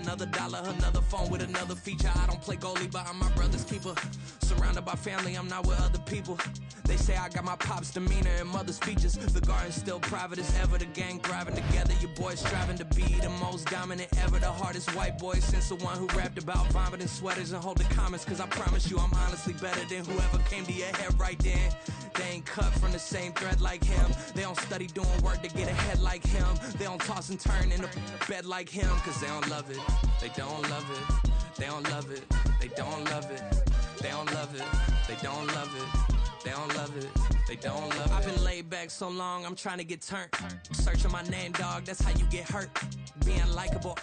another dollar, another phone with another feature. I don't play goalie, but I'm my brother's keeper. Surrounded by family, I'm not with other people. They say I got my pop's demeanor and mother's features. The garden's still private as ever. The gang thriving together. Your boys striving to be the most dominant ever. The hardest white boy since the one who rapped about vomiting sweaters and hold the comments. Cause I promise you I'm honestly better than whoever came to your head right then. They ain't cut from the same thread like him. They don't study doing work to get ahead like him. They don't toss and turn in the bed like him. Cause they don't love it. They don't love it. They don't love it. They don't love it. They don't love it. They don't love it. They don't love it. They don't love it. I've been laid back so long, I'm trying to get turned. Searching my name, dog, that's how you get hurt. Being likable,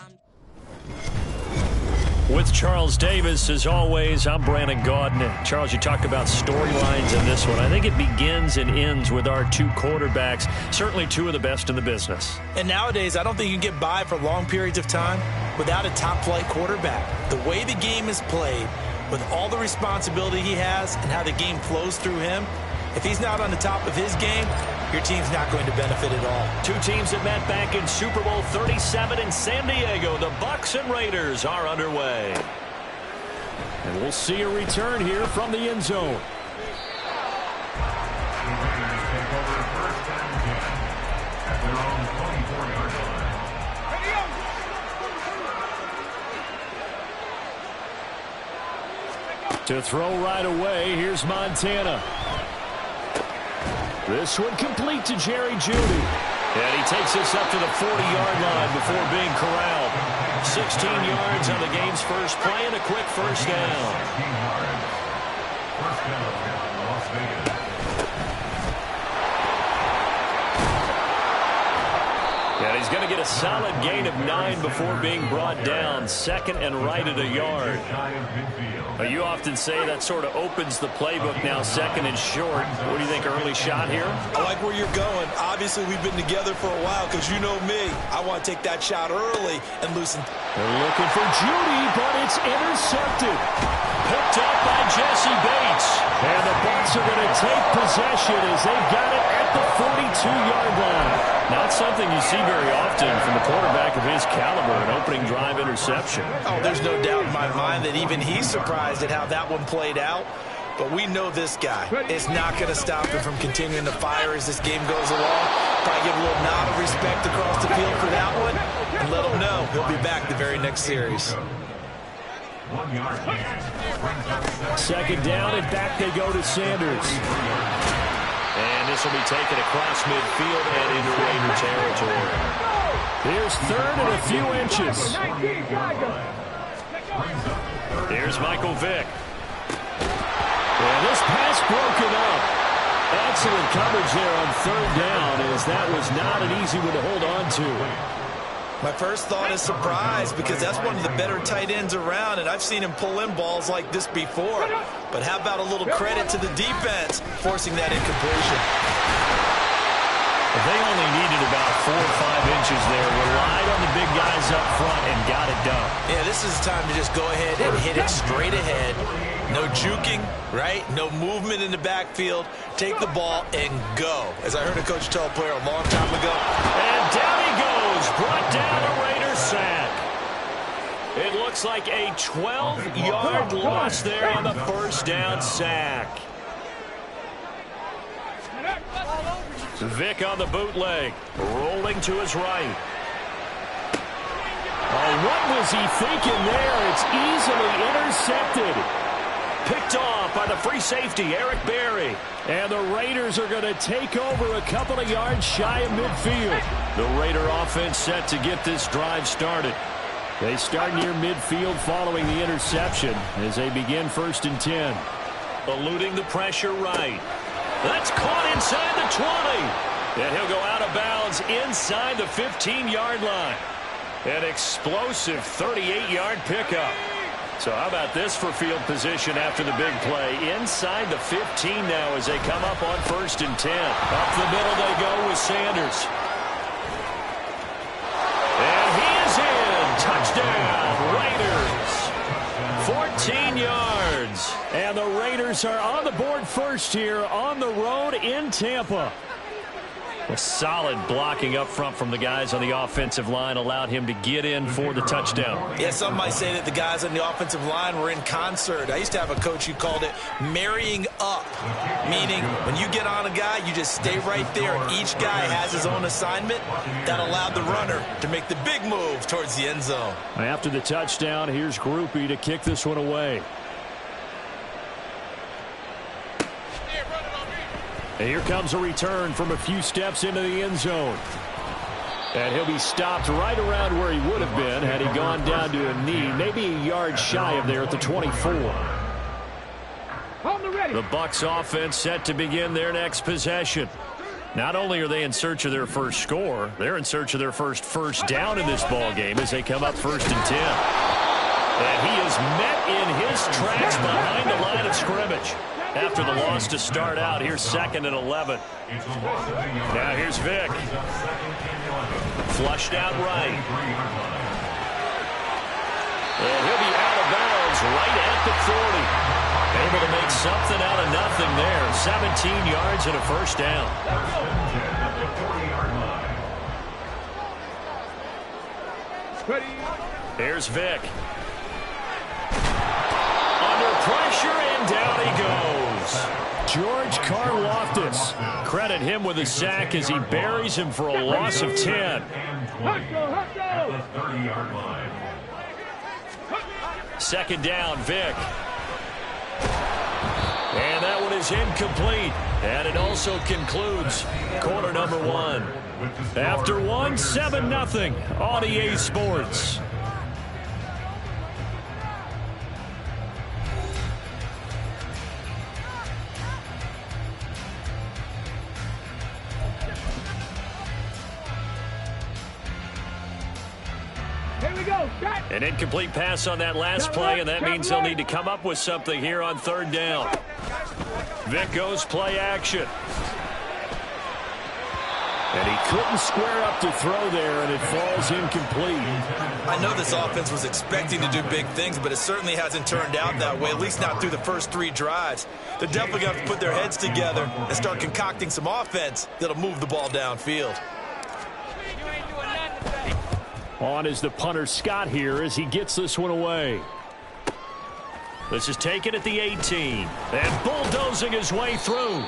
With Charles Davis, as always, I'm Brandon Gaudin. Charles, you talked about storylines in this one. I think it begins and ends with our two quarterbacks, certainly two of the best in the business. And nowadays, I don't think you can get by for long periods of time without a top-flight quarterback. The way the game is played, with all the responsibility he has and how the game flows through him, if he's not on the top of his game, your team's not going to benefit at all. Two teams that met back in Super Bowl 37 in San Diego. The Bucs and Raiders are underway. And we'll see a return here from the end zone. To throw right away, here's Montana. This one complete to Jerry Jeudy. And he takes this up to the 40-yard line before being corralled. 16 yards on the game's first play and a quick first down. Las Vegas. And he's going to get a solid gain of 9 before being brought down. Second and right at a yard. You often say that sort of opens the playbook now, second and short. What do you think, early shot here? I like where you're going. Obviously, we've been together for a while because you know me. I want to take that shot early and loosen. They're looking for Jeudy, but it's intercepted. Picked up by Jesse Bates. And the Bucs are going to take possession as they've got it at the 42-yard line. Not something you see very often from the quarterback of his caliber, an opening drive interception. Oh, there's no doubt in my mind that even he's surprised at how that one played out. But we know this guy is not going to stop him from continuing to fire as this game goes along. Probably give a little nod of respect across the field for that one and let him know he'll be back the very next series. Second down, and back they go to Sanders. And this will be taken across midfield and into Raider territory. Here's third and a few inches. Here's Michael Vick. And this pass broken up. Excellent coverage there on third down, as that was not an easy one to hold on to. My first thought is surprise, because that's one of the better tight ends around, and I've seen him pull in balls like this before. But how about a little credit to the defense forcing that incompletion? They only needed about 4 or 5 inches there, relied on the big guys up front, and got it done. Yeah, this is time to just go ahead and hit it straight ahead. No juking, right? No movement in the backfield. Take the ball and go. As I heard a coach tell a player a long time ago. And down he goes, brought down a Raider sack. It looks like a 12-yard loss there on the first down sack. Vick on the bootleg, rolling to his right. Oh, what was he thinking there? It's easily intercepted. Picked off by the free safety, Eric Berry. And the Raiders are going to take over a couple of yards shy of midfield. The Raider offense set to get this drive started. They start near midfield following the interception as they begin 1st and 10. Eluding the pressure right. That's caught inside the 20. And he'll go out of bounds inside the 15-yard line. An explosive 38-yard pickup. So how about this for field position after the big play? Inside the 15 now as they come up on 1st and 10. Up the middle they go with Sanders. And he is in. Touchdown, Raiders. 14 yards. And the Raiders are on the board first here on the road in Tampa. A solid blocking up front from the guys on the offensive line allowed him to get in for the touchdown. Yeah, some might say that the guys on the offensive line were in concert. I used to have a coach who called it marrying up, meaning when you get on a guy, you just stay right there. Each guy has his own assignment. That allowed the runner to make the big move towards the end zone. After the touchdown, here's Groupie to kick this one away. And here comes a return from a few steps into the end zone. And he'll be stopped right around where he would have been had he gone down to a knee, maybe a yard shy of there at the 24. The Bucs offense set to begin their next possession. Not only are they in search of their first score, they're in search of their first down in this ball game as they come up 1st and 10. And he is met in his tracks behind the line of scrimmage. After the loss to start out, here's 2nd and 11. Now here's Vick. Flushed out right. And he'll be out of bounds right at the 40. Able to make something out of nothing there. 17 yards and a first down. Here's Vick. Under pressure, and down he goes. George Karlaftis. Credit him with a sack as he buries him for a loss of 10. Second down, Vick. And that one is incomplete. And it also concludes quarter number 1. After 1, 7-0 on EA Sports. An incomplete pass on that last play, and that means they'll need to come up with something here on 3rd down. Vick goes play action. And he couldn't square up to throw there, and it falls incomplete. I know this offense was expecting to do big things, but it certainly hasn't turned out that way, at least not through the first 3 drives. They're definitely going to have to put their heads together and start concocting some offense that'll move the ball downfield. On is the punter Scott here as he gets this one away. This is taken at the 18. And bulldozing his way through.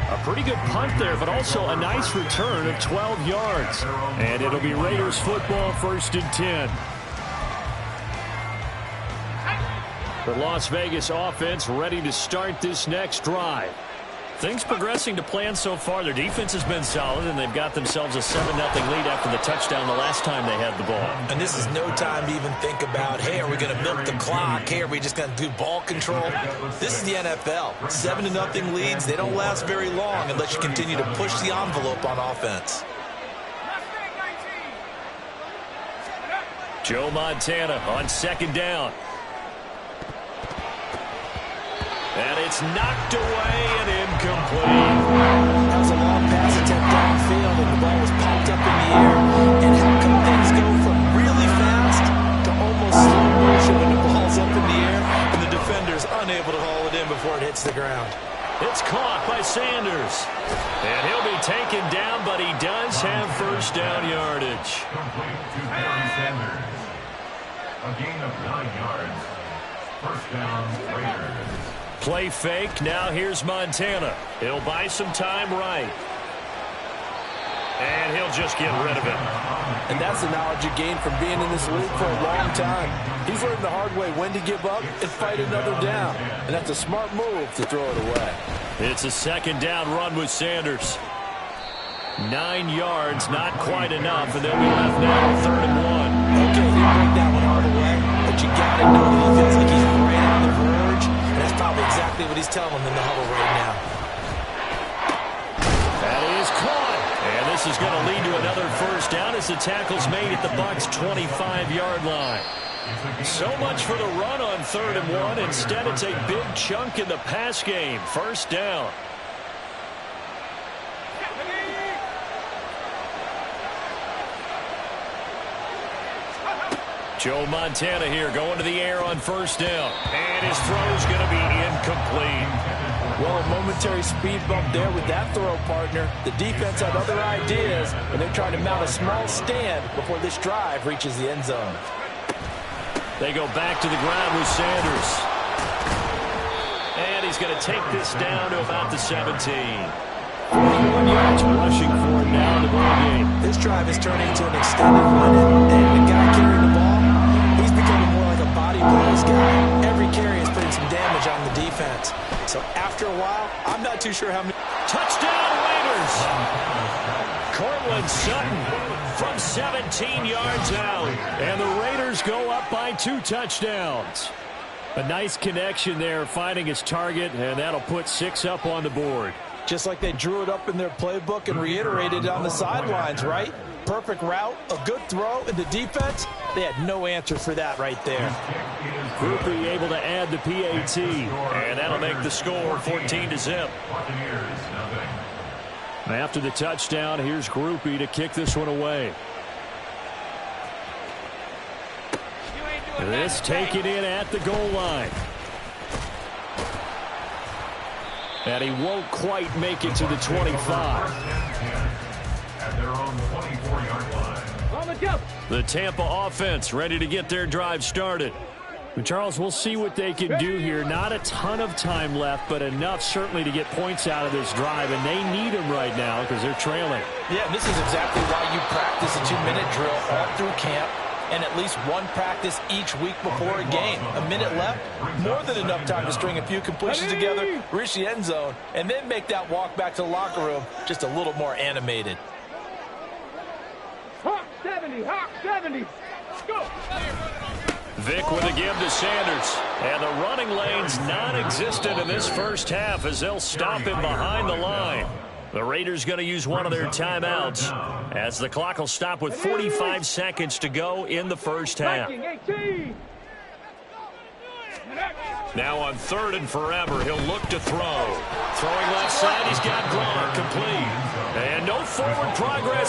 A pretty good punt there, but also a nice return of 12 yards. And it'll be Raiders football 1st and 10. The Las Vegas offense ready to start this next drive. Things progressing to plan so far. Their defense has been solid, and they've got themselves a 7-0 lead after the touchdown the last time they had the ball. And this is no time to even think about, hey, are we going to milk the clock? Hey, are we just going to do ball control? This is the NFL. 7-0 leads, they don't last very long unless you continue to push the envelope on offense. Joe Montana on 2nd down. And it's knocked away and incomplete. That was a long pass attempt downfield, and the ball was popped up in the air. And how come things go from really fast to almost slow motion when the ball's up in the air and the defender's unable to haul it in before it hits the ground? It's caught by Sanders. And he'll be taken down, but he does have first down yardage. Sanders. A gain of 9 yards. First down, Raiders. Play fake. Now here's Montana. He'll buy some time right. And he'll just get rid of it. And that's the knowledge you gain from being in this league for a long time. He's learned the hard way when to give up and fight another down. And that's a smart move to throw it away. It's a 2nd down run with Sanders. 9 yards, not quite enough, and they'll be left now 3rd and 1. Okay, he break that one hard away, but you got to know that he feels like he's right on the verge, and that's probably exactly what he's telling them in the huddle right now. That is caught, and this is going to lead to another first down as the tackle's made at the Bucs' 25-yard line. So much for the run on 3rd and 1. Instead, it's a big chunk in the pass game. First down. Joe Montana here going to the air on first down. And his throw's going to be incomplete. Well, a momentary speed bump there with that throw, partner. The defense had other ideas, and they're trying to mount a small stand before this drive reaches the end zone. They go back to the ground with Sanders. And he's going to take this down to about the 17. 41 yards rushing for him now in the ball game. This drive is turning into an extended one, and the guy carrying the ball, he's becoming more like a body blows guy. Every carry is putting some damage on the defense. So after a while, I'm not too sure how many. Touchdown Raiders! Cortland Sutton from 17 yards out. And the Raiders go up by 2 touchdowns. A nice connection there, finding his target, and that'll put 6 up on the board. Just like they drew it up in their playbook and reiterated it on the sidelines, right? Perfect route, a good throw, and the defense, they had no answer for that right there. Groupie able to add the PAT, and that'll make the score 14-0. After the touchdown, here's Groupie to kick this one away. This taken in at the goal line. And he won't quite make it to the 25. At their own 24-yard line. The Tampa offense ready to get their drive started. And Charles, we'll see what they can do here. Not a ton of time left, but enough certainly to get points out of this drive. And they need them right now because they're trailing. Yeah, and this is exactly why you practice a 2-minute drill all through camp. And at least one practice each week before a game. A minute left, more than enough time to string a few completions together, reach the end zone, and then make that walk back to the locker room just a little more animated. Hawk 70, Hawk 70. Go. Vic with a give to Sanders. And the running lane's non-existent in this first half as they'll stop him behind the line. The Raiders going to use one of their timeouts as the clock will stop with 45 seconds to go in the first half. Now on 3rd and forever, he'll look to throw. Throwing left side, he's got Gronk complete. And no forward progress